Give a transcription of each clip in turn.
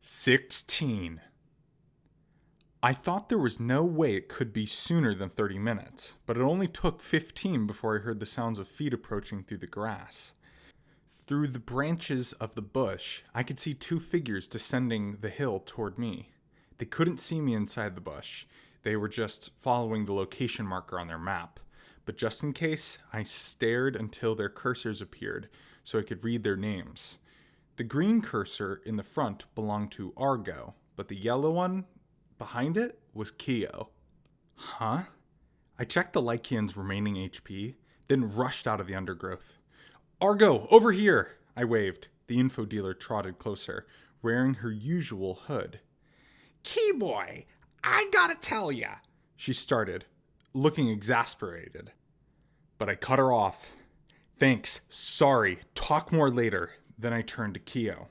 16. I thought there was no way it could be sooner than 30 minutes, but it only took 15 before I heard the sounds of feet approaching through the grass. Through the branches of the bush, I could see two figures descending the hill toward me. They couldn't see me inside the bush. They were just following the location marker on their map. But just in case, I stared until their cursors appeared so I could read their names. The green cursor in the front belonged to Argo, but the yellow one behind it was Keo. Huh? I checked the Lycan's remaining HP, then rushed out of the undergrowth. Argo, over here! I waved. The info dealer trotted closer, wearing her usual hood. Keyboy, I gotta tell ya, she started, looking exasperated. But I cut her off. Thanks, sorry, talk more later. Then I turned to Keo.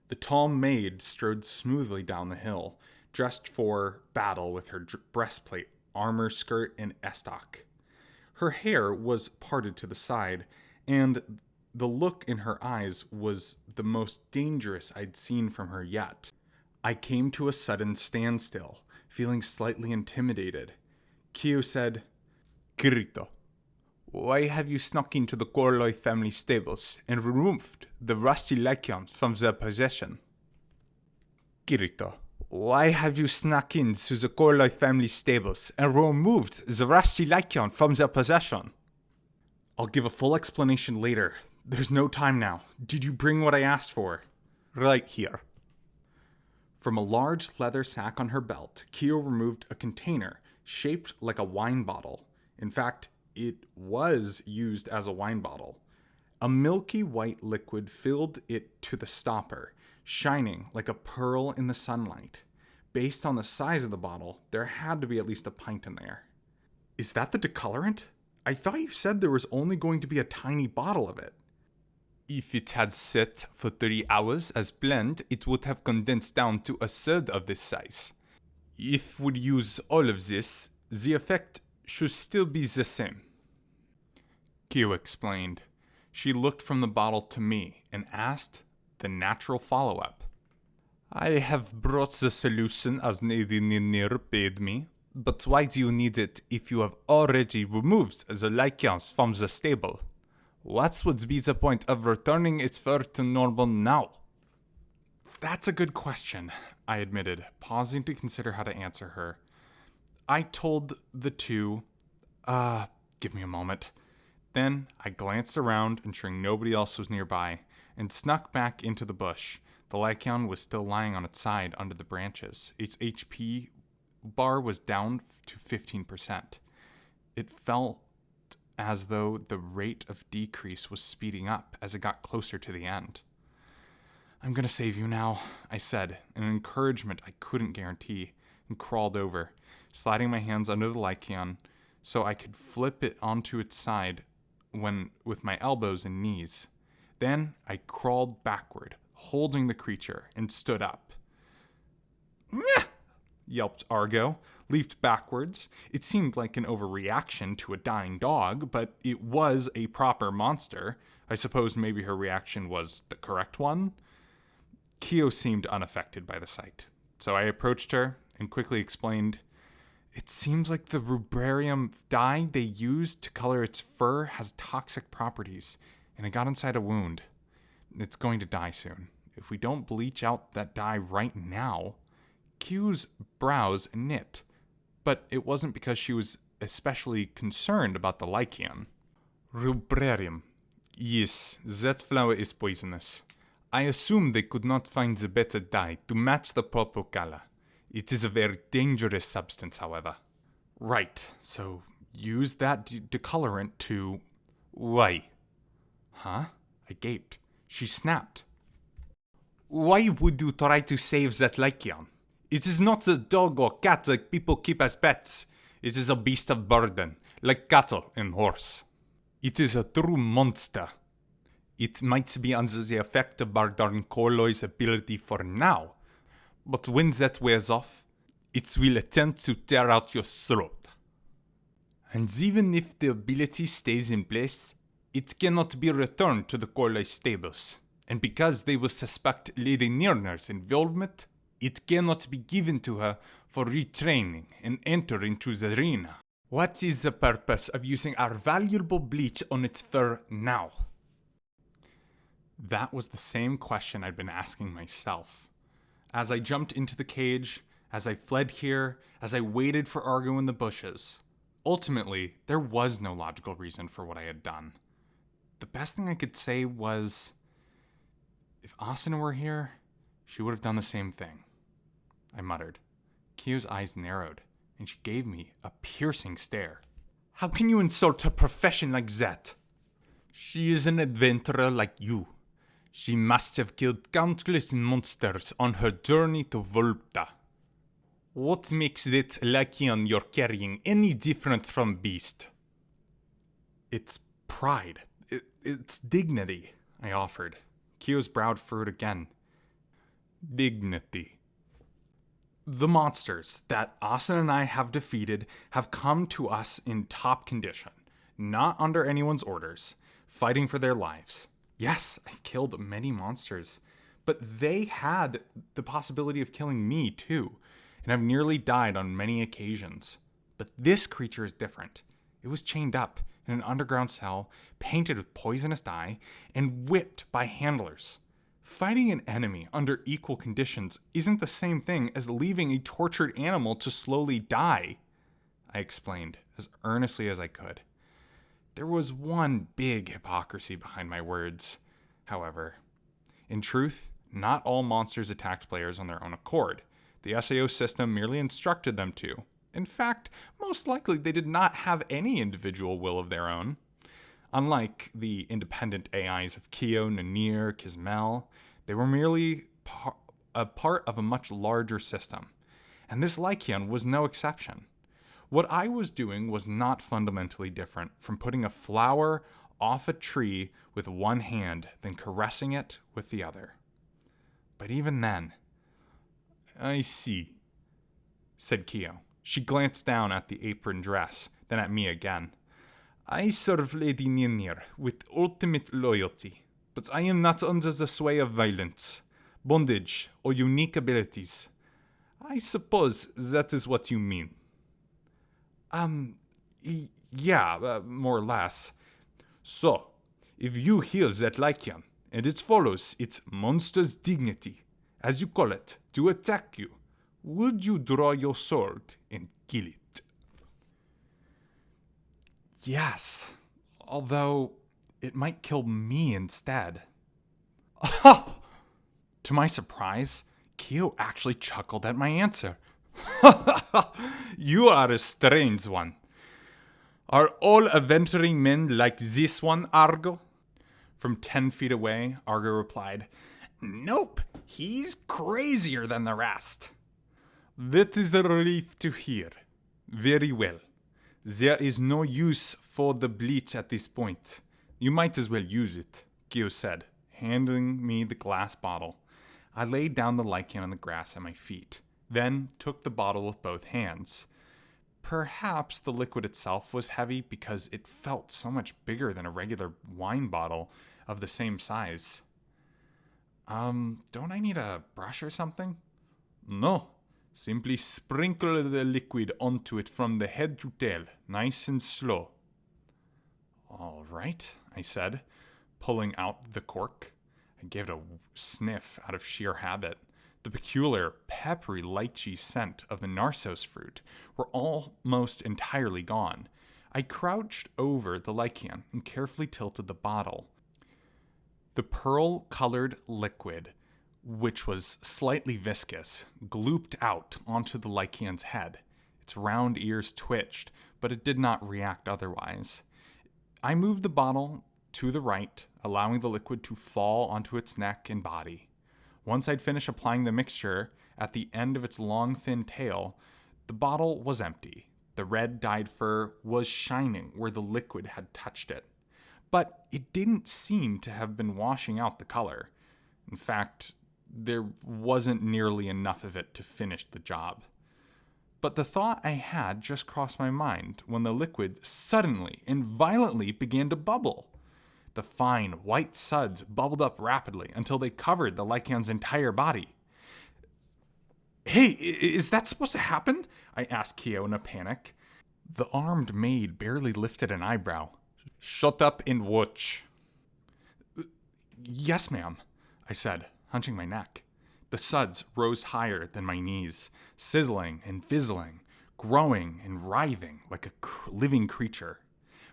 The tall maid strode smoothly down the hill, dressed for battle with her breastplate, armor skirt, and estoc. Her hair was parted to the side, and the look in her eyes was the most dangerous I'd seen from her yet. I came to a sudden standstill, feeling slightly intimidated. Keo said, Kirito, why have you snuck into the Gorloy family stables and removed the rusty Lycan from their possession? Kirito, why have you snuck into the Gorloy family stables and removed the rusty Lycan from their possession? I'll give a full explanation later. There's no time now. Did you bring what I asked for? Right here. From a large leather sack on her belt, Keo removed a container shaped like a wine bottle. In fact, it was used as a wine bottle. A milky white liquid filled it to the stopper, shining like a pearl in the sunlight. Based on the size of the bottle, there had to be at least a pint in there. Is that the decolorant? I thought you said there was only going to be a tiny bottle of it. If it had set for 30 hours as blend, it would have condensed down to a third of this size. If we use all of this, the effect should still be the same. Keo explained. She looked from the bottle to me and asked the natural follow-up. I have brought the solution as Nadinir paid me, but why do you need it if you have already removed the Lycans from the stable? What would be the point of returning its fur to normal now? That's a good question, I admitted, pausing to consider how to answer her. I told the two, give me a moment. Then I glanced around, ensuring nobody else was nearby, and snuck back into the bush. The Lycan was still lying on its side under the branches. Its HP bar was down to 15%. It felt as though the rate of decrease was speeding up as it got closer to the end. I'm gonna save you now, I said, an encouragement I couldn't guarantee, and crawled over, sliding my hands under the Lycan so I could flip it onto its side with my elbows and knees. Then I crawled backward, holding the creature, and stood up. Nyah! Yelped Argo, leaped backwards. It seemed like an overreaction to a dying dog, but it was a proper monster. I suppose maybe her reaction was the correct one. Keo seemed unaffected by the sight, so I approached her and quickly explained, "It seems like the rubrarium dye they used to color its fur has toxic properties, and it got inside a wound. It's going to die soon. If we don't bleach out that dye right now..." Keo's brows knit, but it wasn't because she was especially concerned about the Lycan. Rubrarium. Yes, that flower is poisonous. I assume they could not find the better dye to match the purple color. It is a very dangerous substance, however. Right, so use that decolorant to... Why? Huh? I gaped. She snapped. Why would you try to save that Lycan? It is not a dog or cat like people keep as pets. It is a beast of burden, like cattle and horse. It is a true monster. It might be under the effect of Bardarn Korloy's ability for now, but when that wears off, it will attempt to tear out your throat. And even if the ability stays in place, it cannot be returned to the Korloy stables. And because they will suspect Lady Nirner's involvement, it cannot be given to her for retraining and enter into the arena. What is the purpose of using our valuable bleach on its fur now? That was the same question I'd been asking myself. As I jumped into the cage, as I fled here, as I waited for Argo in the bushes. Ultimately, there was no logical reason for what I had done. The best thing I could say was, if Asuna were here, she would have done the same thing. I muttered. Kyo's eyes narrowed, and she gave me a piercing stare. How can you insult her profession like that? She is an adventurer like you. She must have killed countless monsters on her journey to Volta. What makes that Lycian you're carrying any different from Beast? It's pride. It's dignity, I offered. Kyo's brow furrowed again. Dignity. The monsters that Asuna and I have defeated have come to us in top condition, not under anyone's orders, fighting for their lives. Yes, I killed many monsters, but they had the possibility of killing me too, and I've nearly died on many occasions. But this creature is different. It was chained up in an underground cell, painted with poisonous dye, and whipped by handlers. Fighting an enemy under equal conditions isn't the same thing as leaving a tortured animal to slowly die, I explained as earnestly as I could. There was one big hypocrisy behind my words, however. In truth, not all monsters attacked players on their own accord. The SAO system merely instructed them to. In fact, most likely they did not have any individual will of their own. Unlike the independent AIs of Kyo, Nanir, Kismel, they were merely a part of a much larger system. And this Lycian was no exception. What I was doing was not fundamentally different from putting a flower off a tree with one hand, then caressing it with the other. But even then, I see, said Kyo. She glanced down at the apron dress, then at me again. I serve Lady Ninir with ultimate loyalty, but I am not under the sway of violence, bondage, or unique abilities. I suppose that is what you mean. Yeah, more or less. So, if you hear that Lycian, and it follows its monster's dignity, as you call it, to attack you, would you draw your sword and kill it? Yes, although it might kill me instead. To my surprise, Kyo actually chuckled at my answer. You are a strange one. Are all adventuring men like this one, Argo? From 10 feet away, Argo replied, Nope, he's crazier than the rest. That is a relief to hear. Very well. There is no use for the bleach at this point. You might as well use it, Kyo said, handing me the glass bottle. I laid down the Lycian on the grass at my feet, then took the bottle with both hands. Perhaps the liquid itself was heavy because it felt so much bigger than a regular wine bottle of the same size. Don't I need a brush or something? No. Simply sprinkle the liquid onto it from the head to tail, nice and slow. All right, I said, pulling out the cork. I gave it a sniff out of sheer habit. The peculiar, peppery, lychee scent of the narsos fruit were almost entirely gone. I crouched over the Lycian and carefully tilted the bottle. The pearl-colored liquid, which was slightly viscous, glooped out onto the Lycian's head. Its round ears twitched, but it did not react otherwise. I moved the bottle to the right, allowing the liquid to fall onto its neck and body. Once I'd finished applying the mixture at the end of its long, thin tail, the bottle was empty. The red dyed fur was shining where the liquid had touched it. But it didn't seem to have been washing out the color. In fact, there wasn't nearly enough of it to finish the job. But the thought I had just crossed my mind when the liquid suddenly and violently began to bubble. The fine, white suds bubbled up rapidly until they covered the Lycian's entire body. Hey, is that supposed to happen? I asked Keo in a panic. The armed maid barely lifted an eyebrow. Shut up and watch. Yes, ma'am, I said, hunching my neck. The suds rose higher than my knees, sizzling and fizzling, growing and writhing like a living creature.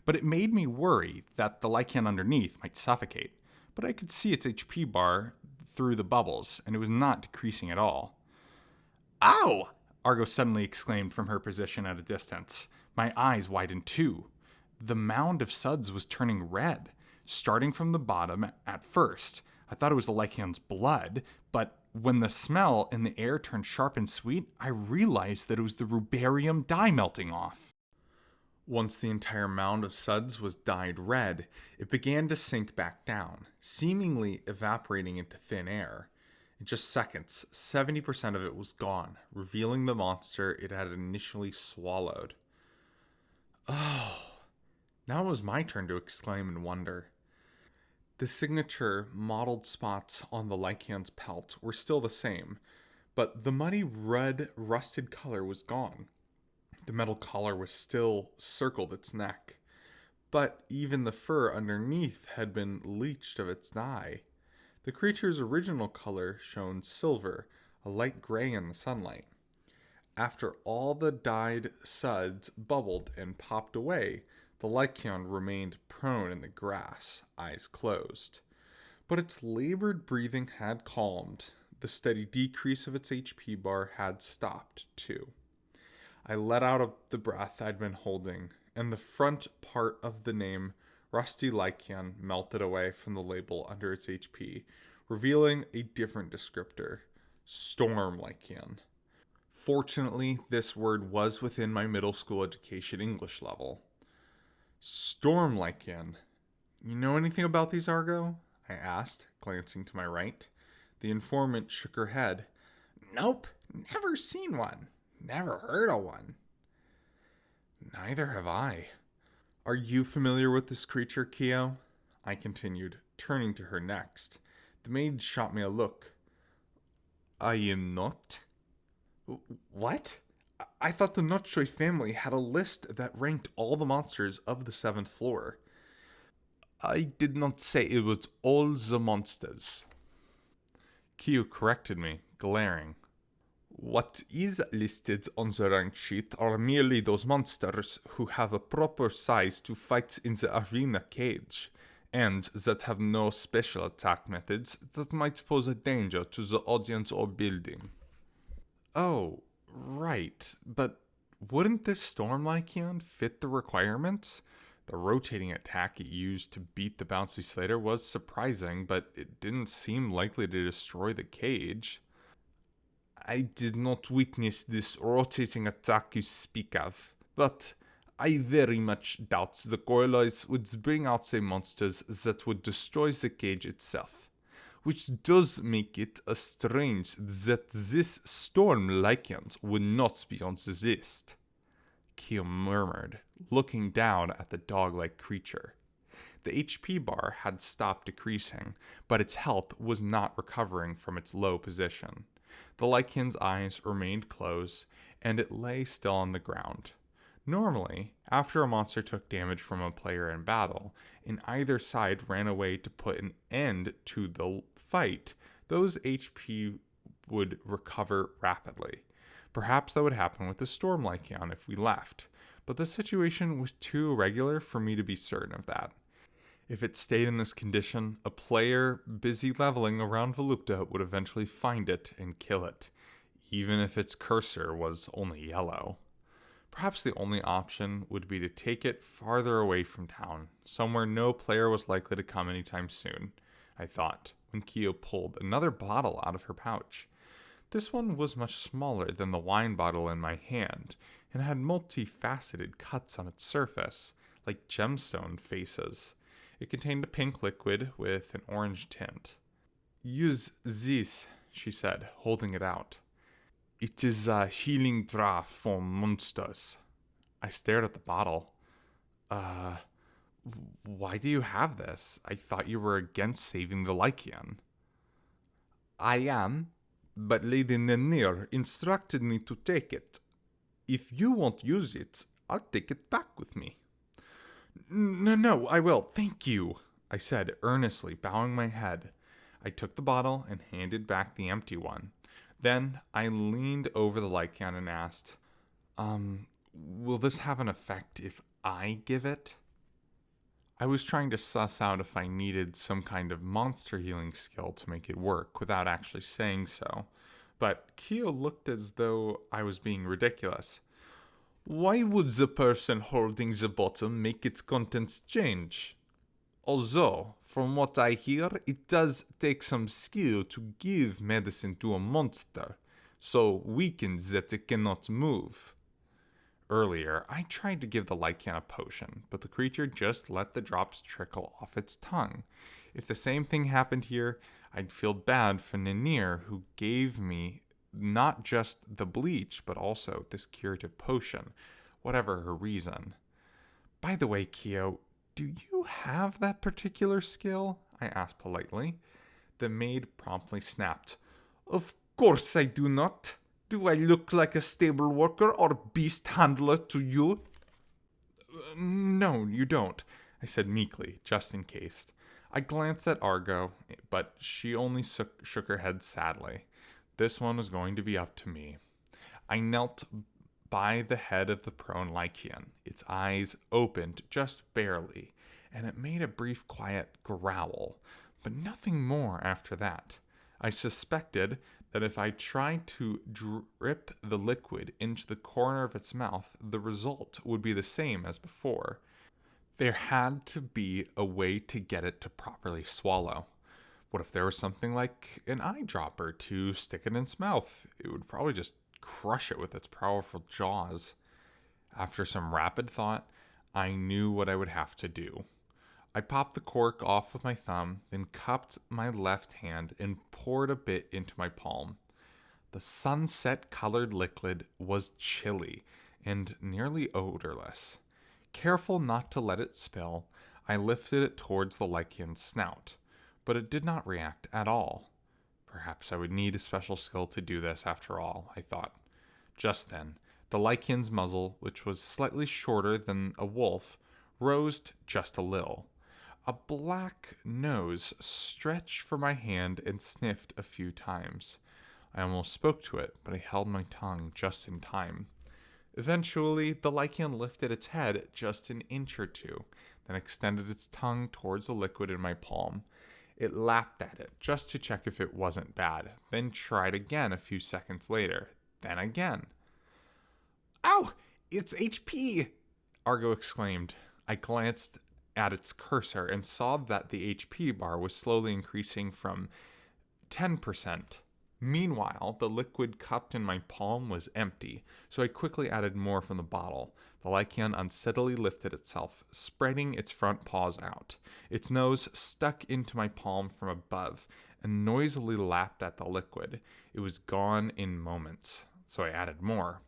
But it made me worry that the lichen underneath might suffocate. But I could see its HP bar through the bubbles, and it was not decreasing at all. Ow! Argo suddenly exclaimed from her position at a distance. My eyes widened too. The mound of suds was turning red, starting from the bottom at first. I thought it was the lichen's blood, but when the smell in the air turned sharp and sweet, I realized that it was the rubarium dye melting off. Once the entire mound of suds was dyed red, it began to sink back down, seemingly evaporating into thin air. In just seconds, 70% of it was gone, revealing the monster it had initially swallowed. Oh, now it was my turn to exclaim in wonder. The signature mottled spots on the lichen's pelt were still the same, but the muddy red rusted color was gone. The metal collar was still circled its neck, but even the fur underneath had been leached of its dye. The creature's original color shone silver, a light gray in the sunlight. After all the dyed suds bubbled and popped away, the lichen remained prone in the grass, eyes closed. But its labored breathing had calmed. The steady decrease of its HP bar had stopped, too. I let out the breath I'd been holding, and the front part of the name, Rusty Lichen, melted away from the label under its HP, revealing a different descriptor, Storm Lichen. Fortunately, this word was within my middle school education English level. Storm Lichen. You know anything about these, Argo? I asked, glancing to my right. The informant shook her head. Nope, never seen one. Never heard of one. Neither have I. Are you familiar with this creature, Keo? I continued, turning to her next. The maid shot me a look. I am not. What? I thought the Notchoy family had a list that ranked all the monsters of the 7th floor. I did not say it was all the monsters. Keo corrected me, glaring. What is listed on the rank sheet are merely those monsters who have a proper size to fight in the arena cage, and that have no special attack methods that might pose a danger to the audience or building. Oh, right, but wouldn't this Storm Lycion fit the requirements? The rotating attack it used to beat the bouncy Slater was surprising, but it didn't seem likely to destroy the cage. I did not witness this rotating attack you speak of, but I very much doubt the Gorlois would bring out the monsters that would destroy the cage itself, which does make it strange that this Storm Lycans would not be on the list. Keo murmured, looking down at the dog-like creature. The HP bar had stopped decreasing, but its health was not recovering from its low position. The lichen's eyes remained closed, and it lay still on the ground. Normally, after a monster took damage from a player in battle, and either side ran away to put an end to the fight, those HP would recover rapidly. Perhaps that would happen with the Storm Lycan if we left, but the situation was too irregular for me to be certain of that. If it stayed in this condition, a player busy leveling around Volupta would eventually find it and kill it, even if its cursor was only yellow. Perhaps the only option would be to take it farther away from town, somewhere no player was likely to come anytime soon, I thought, when Keo pulled another bottle out of her pouch. This one was much smaller than the wine bottle in my hand, and had multifaceted cuts on its surface, like gemstone faces. It contained a pink liquid with an orange tint. Use this, she said, holding it out. It is a healing draught for monsters. I stared at the bottle. Why do you have this? I thought you were against saving the Lycian. I am, but Lady Nenir instructed me to take it. If you won't use it, I'll take it back with me. No, I will. Thank you, I said earnestly, bowing my head. I took the bottle and handed back the empty one. Then I leaned over the Lycan and asked, will this have an effect if I give it? I was trying to suss out if I needed some kind of monster healing skill to make it work without actually saying so, but Kyo looked as though I was being ridiculous. Why would the person holding the bottle make its contents change? Although, from what I hear, it does take some skill to give medicine to a monster, so weakened that it cannot move. Earlier, I tried to give the Lycan a potion, but the creature just let the drops trickle off its tongue. If the same thing happened here, I'd feel bad for Nenir, who gave me not just the bleach, but also this curative potion, whatever her reason. By the way, Kyo, do you have that particular skill? I asked politely. The maid promptly snapped. Of course I do not. Do I look like a stable worker or beast handler to you? No, you don't, I said meekly, just in case. I glanced at Argo, but she only shook her head sadly. This one was going to be up to me. I knelt by the head of the prone Lycan. Its eyes opened just barely, and it made a brief quiet growl, but nothing more after that. I suspected that if I tried to drip the liquid into the corner of its mouth, the result would be the same as before. There had to be a way to get it to properly swallow. What if there was something like an eyedropper to stick it in its mouth? It would probably just crush it with its powerful jaws. After some rapid thought, I knew what I would have to do. I popped the cork off with my thumb, then cupped my left hand and poured a bit into my palm. The sunset-colored liquid was chilly and nearly odorless. Careful not to let it spill, I lifted it towards the Lycan's snout, but it did not react at all. Perhaps I would need a special skill to do this after all, I thought. Just then, the Lycan's muzzle, which was slightly shorter than a wolf, rose just a little. A black nose stretched for my hand and sniffed a few times. I almost spoke to it, but I held my tongue just in time. Eventually, the Lycan lifted its head just an inch or two, then extended its tongue towards the liquid in my palm. It lapped at it just to check if it wasn't bad, then tried again a few seconds later, then again. Ow! It's HP! Argo exclaimed. I glanced at its cursor and saw that the HP bar was slowly increasing from 10%. Meanwhile, the liquid cupped in my palm was empty, so I quickly added more from the bottle. The Lycan unsteadily lifted itself, spreading its front paws out. Its nose stuck into my palm from above and noisily lapped at the liquid. It was gone in moments, so I added more.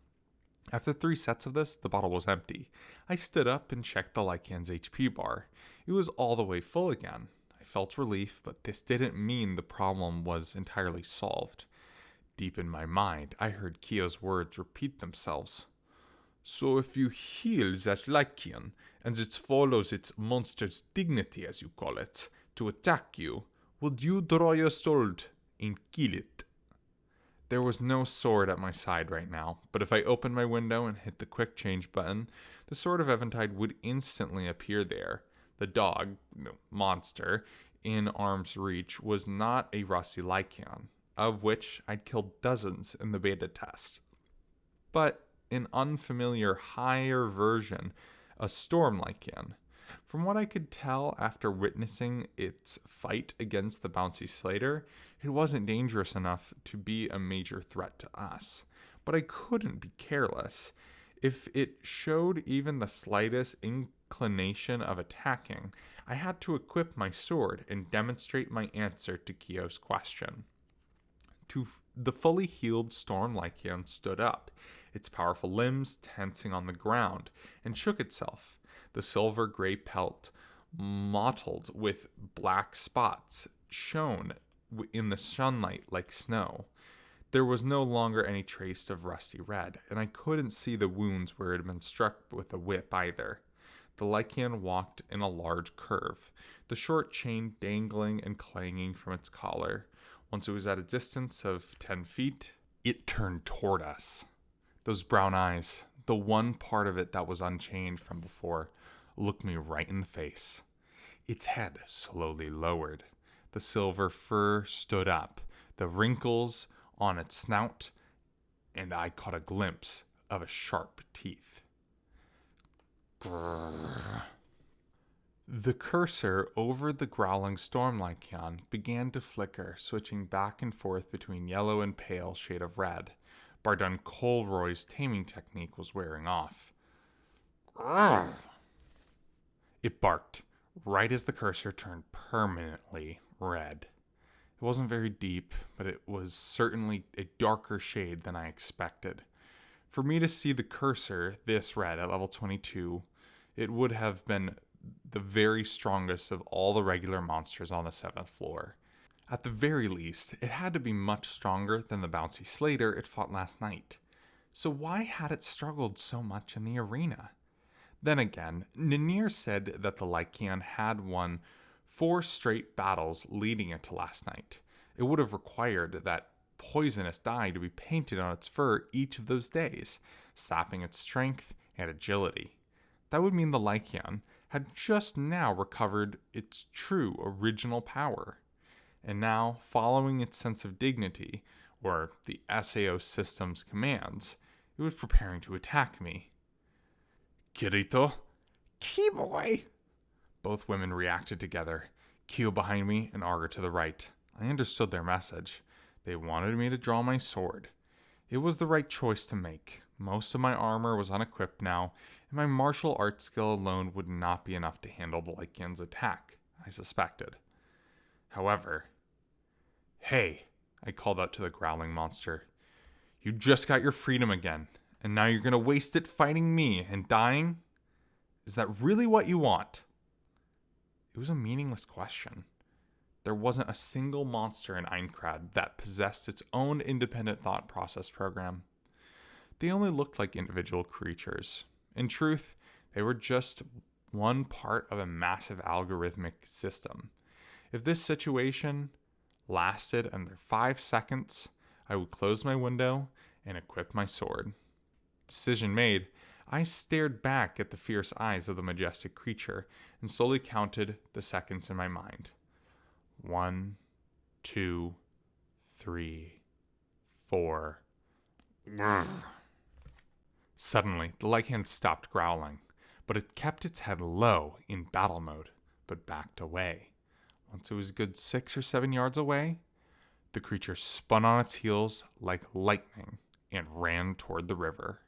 After 3 sets of this, the bottle was empty. I stood up and checked the Lycan's HP bar. It was all the way full again. I felt relief, but this didn't mean the problem was entirely solved. Deep in my mind, I heard Kyo's words repeat themselves. So if you heal that Lycan, and it follows its monster's dignity, as you call it, to attack you, would you draw your sword and kill it? There was no sword at my side right now, but if I opened my window and hit the quick change button, the sword of Eventide would instantly appear there. The dog, monster, in arm's reach was not a rusty Lycan, of which I'd killed dozens in the beta test, but an unfamiliar higher version, a storm Lycan. From what I could tell after witnessing its fight against the bouncy Slater, it wasn't dangerous enough to be a major threat to us. But I couldn't be careless. If it showed even the slightest inclination of attacking, I had to equip my sword and demonstrate my answer to Kyo's question. The fully healed storm Lycan stood up, its powerful limbs tensing on the ground, and shook itself. The silver-gray pelt, mottled with black spots, shone in the sunlight like snow. There was no longer any trace of rusty red, and I couldn't see the wounds where it had been struck with a whip either. The Lycan walked in a large curve, the short chain dangling and clanging from its collar. Once it was at a distance of 10 feet, it turned toward us. Those brown eyes, the one part of it that was unchanged from before, looked me right in the face. Its head slowly lowered. The silver fur stood up, the wrinkles on its snout, and I caught a glimpse of a sharp teeth. Grrr. The cursor over the growling storm lycan began to flicker, switching back and forth between yellow and pale shade of red. Bardun Colroy's taming technique was wearing off. Grrr. It barked, right as the cursor turned permanently red. It wasn't very deep, but it was certainly a darker shade than I expected. For me to see the cursor this red at level 22, it would have been the very strongest of all the regular monsters on the 7th floor. At the very least, it had to be much stronger than the bouncy Slater it fought last night. So why had it struggled so much in the arena? Then again, Ninir said that the Lycan had won 4 straight battles leading it to last night. It would have required that poisonous dye to be painted on its fur each of those days, sapping its strength and agility. That would mean the Lycan had just now recovered its true original power. And now, following its sense of dignity, or the SAO system's commands, it was preparing to attack me. Kirito? Keyboy! Both women reacted together, Kyo behind me and Arga to the right. I understood their message. They wanted me to draw my sword. It was the right choice to make. Most of my armor was unequipped now, and my martial arts skill alone would not be enough to handle the Lycan's attack, I suspected. However, "Hey," I called out to the growling monster. "You just got your freedom again, and now you're gonna waste it fighting me and dying? Is that really what you want?" It was a meaningless question. There wasn't a single monster in Aincrad that possessed its own independent thought process program. They only looked like individual creatures. In truth, they were just one part of a massive algorithmic system. If this situation lasted under 5 seconds, I would close my window and equip my sword. Decision made, I stared back at the fierce eyes of the majestic creature and slowly counted the seconds in my mind. 1, 2, 3, 4. Suddenly, the Lycan stopped growling, but it kept its head low in battle mode, but backed away. Once it was a good 6 or 7 yards away, the creature spun on its heels like lightning and ran toward the river.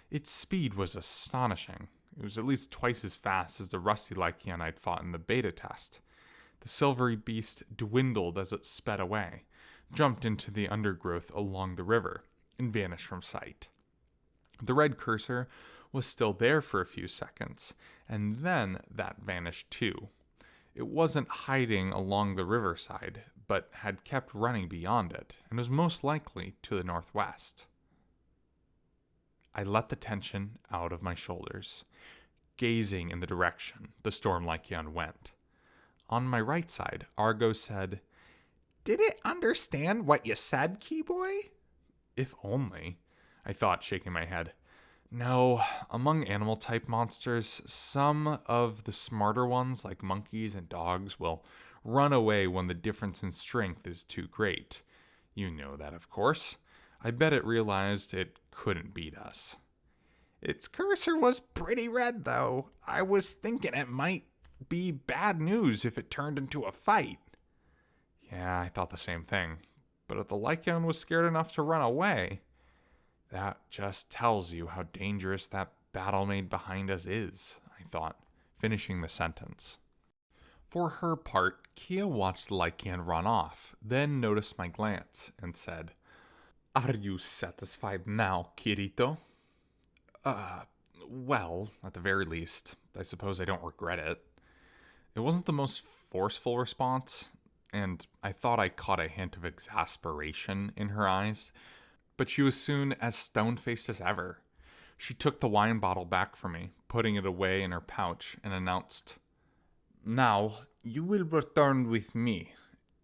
Its speed was astonishing. It was at least twice as fast as the rusty Lycan I'd fought in the beta test. The silvery beast dwindled as it sped away, jumped into the undergrowth along the river, and vanished from sight. The red cursor was still there for a few seconds, and then that vanished too. It wasn't hiding along the riverside, but had kept running beyond it, and was most likely to the northwest. I let the tension out of my shoulders, gazing in the direction the storm Lycan went. On my right side, Argo said, "Did it understand what you said, Keyboy?" "If only," I thought, shaking my head. No, among animal-type monsters, some of the smarter ones, like monkeys and dogs, will run away when the difference in strength is too great. You know that, of course. I bet it realized it couldn't beat us. Its cursor was pretty red, though. I was thinking it might be bad news if it turned into a fight. Yeah, I thought the same thing. But if the Lycan was scared enough to run away, that just tells you how dangerous that battle made behind us is, I thought, finishing the sentence. For her part, Kia watched the Lycan run off, then noticed my glance and said, "Are you satisfied now, Kirito?" Well, at the very least, I suppose I don't regret it. It wasn't the most forceful response, and I thought I caught a hint of exasperation in her eyes, but she was soon as stone-faced as ever. She took the wine bottle back from me, putting it away in her pouch, and announced, "Now, you will return with me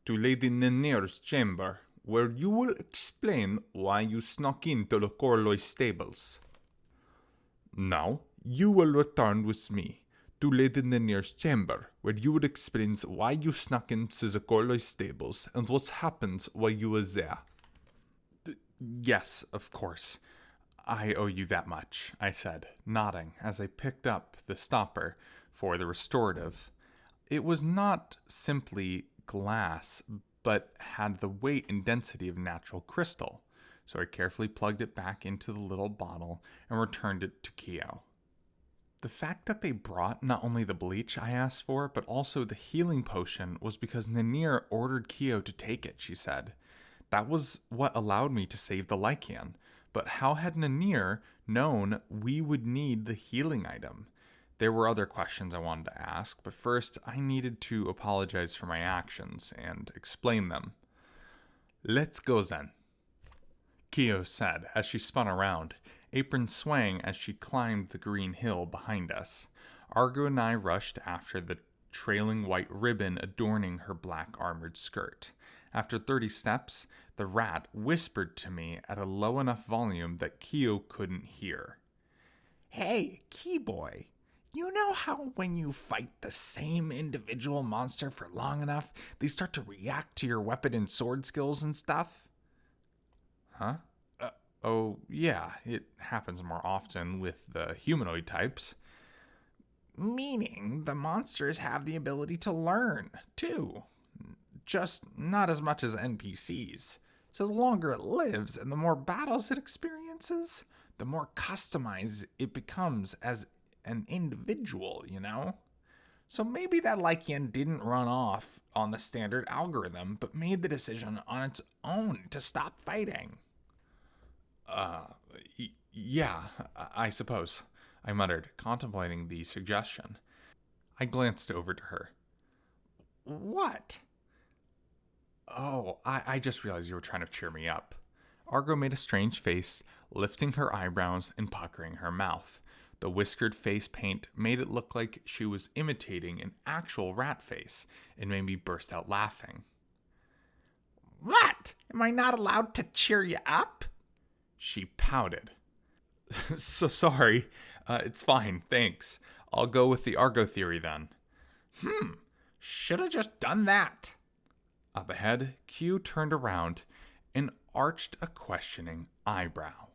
to Lady Nenir's chamber, where you will explain why you snuck into the Corloy stables. Now, you will return with me to Lady Nenir's chamber, where you will explain why you snuck into the Corloy stables and what happened while you were there." "Yes, of course. I owe you that much," I said, nodding as I picked up the stopper for the restorative. It was not simply glass, but had the weight and density of natural crystal, so I carefully plugged it back into the little bottle and returned it to Kyo. The fact that they brought not only the bleach I asked for, but also the healing potion was because Nenir ordered Kyo to take it, she said. That was what allowed me to save the Lycan. But how had Nenir known we would need the healing item? There were other questions I wanted to ask, but first I needed to apologize for my actions and explain them. "Let's go then," Kyo said as she spun around, apron swaying as she climbed the green hill behind us. Argo and I rushed after the trailing white ribbon adorning her black armored skirt. After 30 steps, the rat whispered to me at a low enough volume that Kyo couldn't hear. "Hey, Keyboy, you know how when you fight the same individual monster for long enough, they start to react to your weapon and sword skills and stuff?" "Huh? Oh, yeah, it happens more often with the humanoid types." "Meaning the monsters have the ability to learn, too. Just not as much as NPCs. So the longer it lives and the more battles it experiences, the more customized it becomes as an individual, you know? So maybe that Lycan didn't run off on the standard algorithm, but made the decision on its own to stop fighting." Yeah, I suppose," I muttered, contemplating the suggestion. I glanced over to her. "What?" "Oh, I just realized you were trying to cheer me up." Argo made a strange face, lifting her eyebrows and puckering her mouth. The whiskered face paint made it look like she was imitating an actual rat face, and made me burst out laughing. "What? Am I not allowed to cheer you up?" She pouted. "So sorry. It's fine, thanks. I'll go with the Argo theory then." Shoulda just done that." Up ahead, Q turned around and arched a questioning eyebrow.